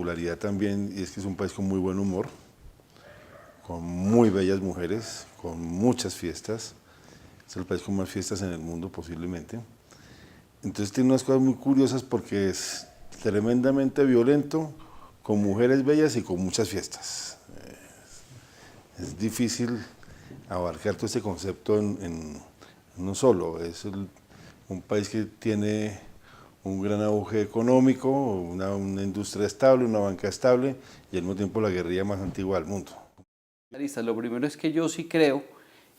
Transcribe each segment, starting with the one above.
particularidad también, y es que es un país con muy buen humor, con muy bellas mujeres, con muchas fiestas. Es el país con más fiestas en el mundo posiblemente. Entonces tiene unas cosas muy curiosas porque es tremendamente violento, con mujeres bellas y con muchas fiestas. Es difícil abarcar todo este concepto en uno solo. Es un país que tiene un gran auge económico, una industria estable, una banca estable y al mismo tiempo la guerrilla más antigua del mundo. Lo primero es que yo sí creo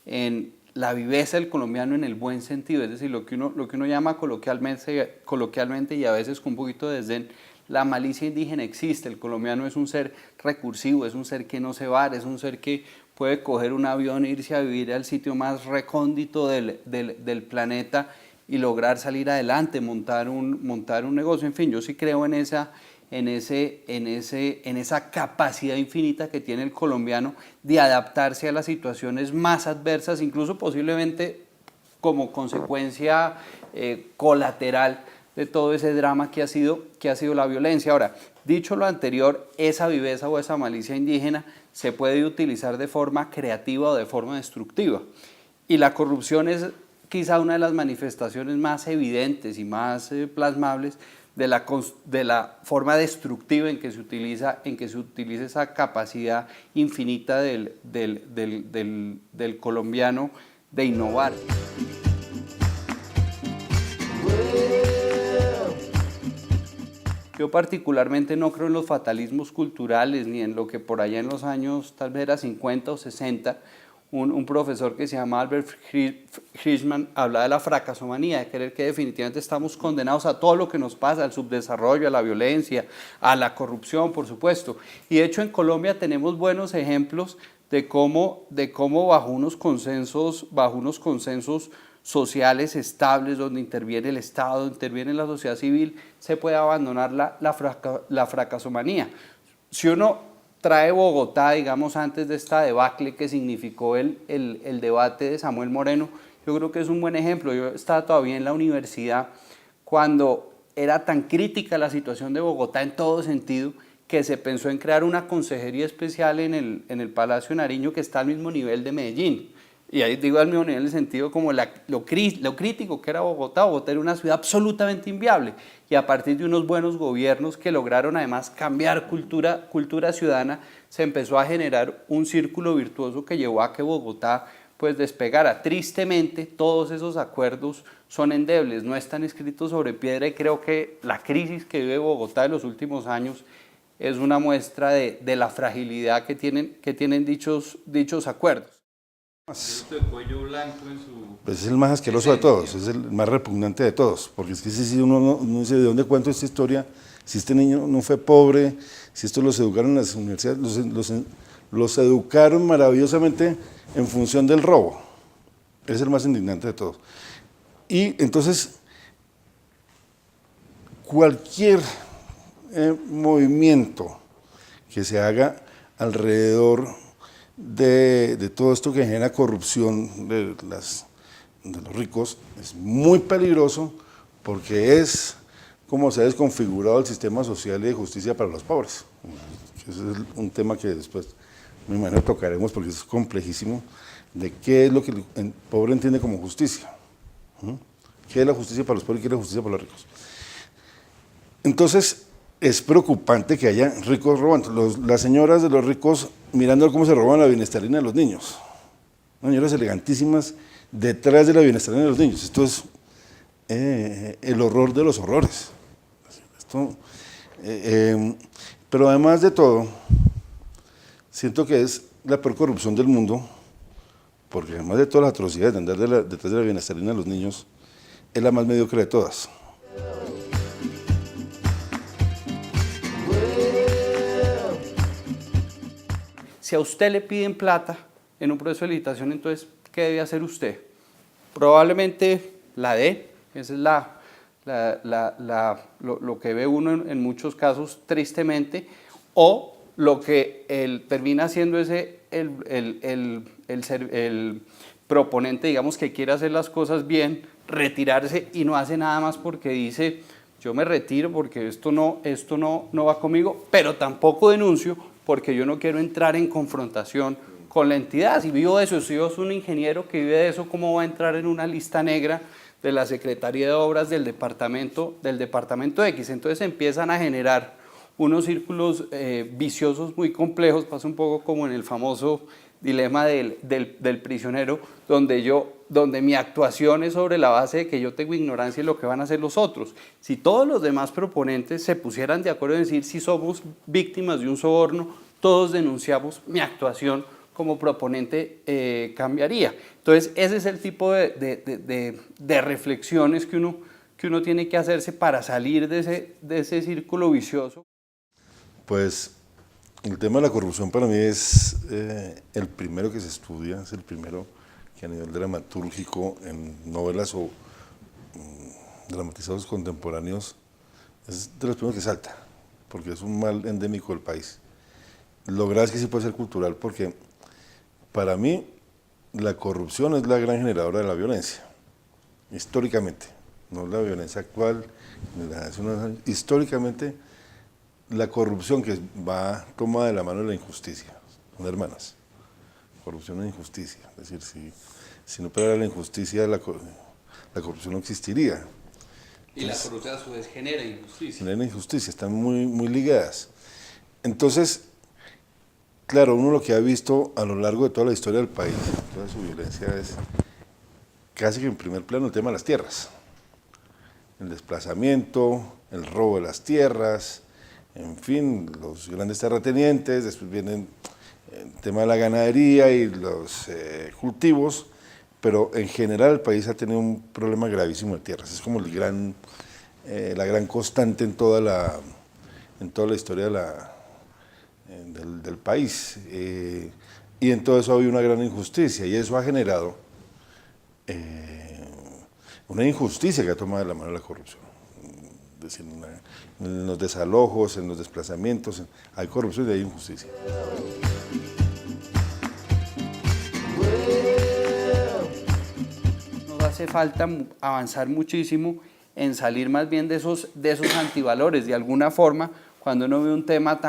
en la viveza del colombiano en el buen sentido, es decir, lo que uno llama coloquialmente y a veces con un poquito de desdén, la malicia indígena existe. El colombiano es un ser recursivo, es un ser que no se va, es un ser que puede coger un avión e irse a vivir al sitio más recóndito del planeta y lograr salir adelante, montar un negocio. En fin, yo sí creo en esa capacidad infinita que tiene el colombiano de adaptarse a las situaciones más adversas, incluso posiblemente como consecuencia colateral de todo ese drama que ha sido la violencia. Ahora, dicho lo anterior, esa viveza o esa malicia indígena se puede utilizar de forma creativa o de forma destructiva. Y la corrupción es quizá una de las manifestaciones más evidentes y más plasmables de la forma destructiva en que se utiliza esa capacidad infinita del colombiano de innovar. Yo particularmente no creo en los fatalismos culturales ni en lo que por allá en los años tal vez era 50 o 60 un profesor que se llama Albert Hirschman hablaba de la fracasomanía, de creer que definitivamente estamos condenados a todo lo que nos pasa, al subdesarrollo, a la violencia, a la corrupción, por supuesto. Y de hecho en Colombia tenemos buenos ejemplos de cómo bajo unos consensos sociales estables, donde interviene el Estado, donde interviene la sociedad civil, se puede abandonar la fracasomanía. Si uno trae Bogotá, digamos, antes de esta debacle que significó el debate de Samuel Moreno, yo creo que es un buen ejemplo. Yo estaba todavía en la universidad cuando era tan crítica la situación de Bogotá en todo sentido, que se pensó en crear una consejería especial en el Palacio Nariño que está al mismo nivel de Medellín. Y ahí digo al mismo nivel en el sentido como lo crítico que era Bogotá. Bogotá era una ciudad absolutamente inviable. Y a partir de unos buenos gobiernos que lograron además cambiar cultura ciudadana, se empezó a generar un círculo virtuoso que llevó a que Bogotá pues despegara. Tristemente, todos esos acuerdos son endebles, no están escritos sobre piedra y creo que la crisis que vive Bogotá en los últimos años es una muestra de la fragilidad que tienen dichos acuerdos. De cuello blanco en su... Pues es el más asqueroso de todos, es el más repugnante de todos, porque es que si uno dice de dónde cuento esta historia, si este niño no fue pobre, si estos los educaron en las universidades, los educaron maravillosamente en función del robo, es el más indignante de todos. Y entonces, cualquier movimiento que se haga alrededor de todo esto que genera corrupción de los ricos es muy peligroso porque es como se ha desconfigurado el sistema social y de justicia para los pobres. Ese es un tema que después me imagino tocaremos porque es complejísimo, de qué es lo que el pobre entiende como justicia. ¿Qué es la justicia para los pobres y qué es la justicia para los ricos? Entonces, es preocupante que haya ricos robando. Las señoras de los ricos mirando cómo se roban la bienestarina de los niños. Señoras elegantísimas detrás de la bienestarina de los niños. Esto es el horror de los horrores. Pero además de todo, siento que es la peor corrupción del mundo, porque además de todas las atrocidades de andar detrás de la bienestarina de los niños, es la más mediocre de todas. Si a usted le piden plata en un proceso de licitación, entonces, ¿qué debe hacer usted? Probablemente la dé, esa es lo que ve uno en muchos casos tristemente, o lo que termina siendo el proponente, digamos, que quiere hacer las cosas bien, retirarse y no hace nada más porque dice: yo me retiro porque esto no va conmigo, pero tampoco denuncio porque yo no quiero entrar en confrontación con la entidad. Si vivo de eso, si yo soy un ingeniero que vive de eso, ¿cómo va a entrar en una lista negra de la Secretaría de Obras del departamento X? Entonces empiezan a generar unos círculos viciosos muy complejos. Pasa un poco como en el famoso dilema del prisionero, donde mi actuación es sobre la base de que yo tengo ignorancia de lo que van a hacer los otros. Si todos los demás proponentes se pusieran de acuerdo en decir si somos víctimas de un soborno, todos denunciamos, mi actuación como proponente cambiaría. Entonces ese es el tipo de reflexiones que uno tiene que hacerse para salir de ese círculo vicioso. Pues el tema de la corrupción para mí es el primero que se estudia, es el primero que a nivel dramatúrgico en novelas o dramatizados contemporáneos es de los primeros que salta, porque es un mal endémico del país. Lo grave es que sí puede ser cultural, porque para mí la corrupción es la gran generadora de la violencia, históricamente, no la violencia actual, ni la de hace unos años. Históricamente la corrupción que va tomada de la mano de la injusticia, son hermanas. Corrupción e injusticia, es decir, si no operara la injusticia, la corrupción no existiría. Y la corrupción a su vez genera injusticia. Genera injusticia, están muy, muy ligadas. Entonces, claro, uno lo que ha visto a lo largo de toda la historia del país, toda su violencia, es casi que en primer plano el tema de las tierras. El desplazamiento, el robo de las tierras, en fin, los grandes terratenientes, después vienen el tema de la ganadería y los cultivos, pero en general el país ha tenido un problema gravísimo de tierras. Es como la gran constante en toda la historia del país. Y en todo eso ha habido una gran injusticia y eso ha generado una injusticia que ha tomado de la mano la corrupción. Es decir, en los desalojos, en los desplazamientos, hay corrupción y hay injusticia. Nos hace falta avanzar muchísimo en salir más bien de esos antivalores. De alguna forma, cuando uno ve un tema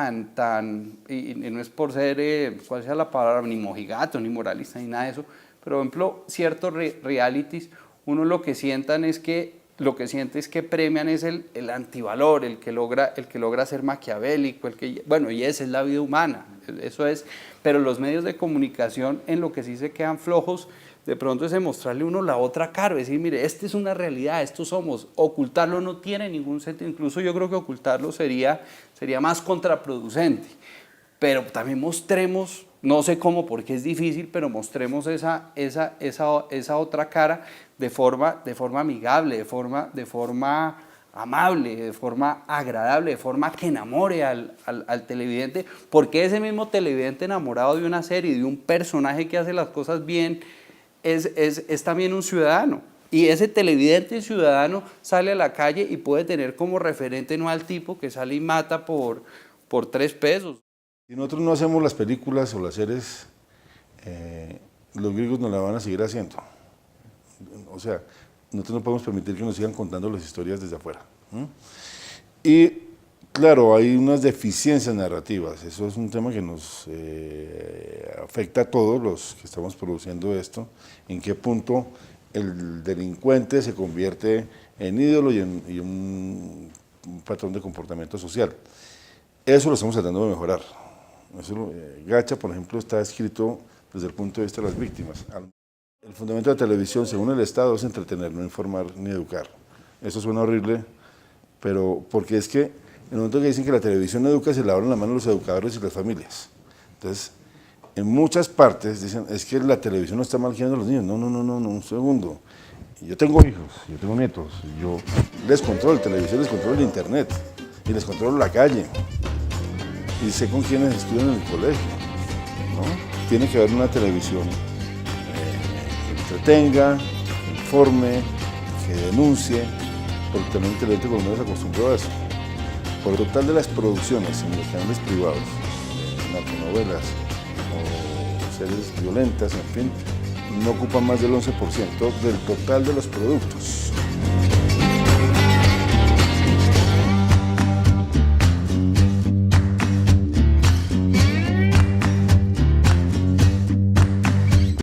y no es por ser, cuál sea la palabra, ni mojigato, ni moralista, ni nada de eso, pero por ejemplo, ciertos realities, uno lo que siente es que premian es el antivalor, el que logra ser maquiavélico, y esa es la vida humana, eso es, pero los medios de comunicación en lo que sí se quedan flojos, de pronto es de mostrarle a uno la otra cara, decir, mire, esta es una realidad, estos somos, ocultarlo no tiene ningún sentido, incluso yo creo que ocultarlo sería más contraproducente, pero también mostremos, no sé cómo, porque es difícil, pero mostremos esa otra cara de forma amigable, de forma amable, de forma agradable, de forma que enamore al televidente, porque ese mismo televidente enamorado de una serie, de un personaje que hace las cosas bien, es también un ciudadano. Y ese televidente ciudadano sale a la calle y puede tener como referente no al tipo que sale y mata por 3 pesos. Si nosotros no hacemos las películas o las series, los gringos nos la van a seguir haciendo. O sea, nosotros no podemos permitir que nos sigan contando las historias desde afuera. Y claro, hay unas deficiencias narrativas, eso es un tema que nos afecta a todos los que estamos produciendo esto, en qué punto el delincuente se convierte en ídolo y un patrón de comportamiento social. Eso lo estamos tratando de mejorar. Gacha, por ejemplo, está escrito desde el punto de vista de las víctimas. El fundamento de la televisión, según el Estado, es entretener, no informar ni educar. Eso suena horrible, pero porque es que en el momento que dicen que la televisión educa, se lavan la mano los educadores y las familias. Entonces, en muchas partes dicen, es que la televisión no está mal guiando a los niños. No, un segundo. Yo tengo hijos, yo tengo nietos, yo les controlo el televisor, les controlo el internet y les controlo la calle. Y sé con quiénes estudian en el colegio, ¿no? Tiene que haber una televisión que entretenga, que informe, que denuncie, porque también el televidente colombiano se acostumbró a eso. Por el total de las producciones en los canales privados, narconovelas o series violentas, en fin, no ocupan más del 11% del total de los productos.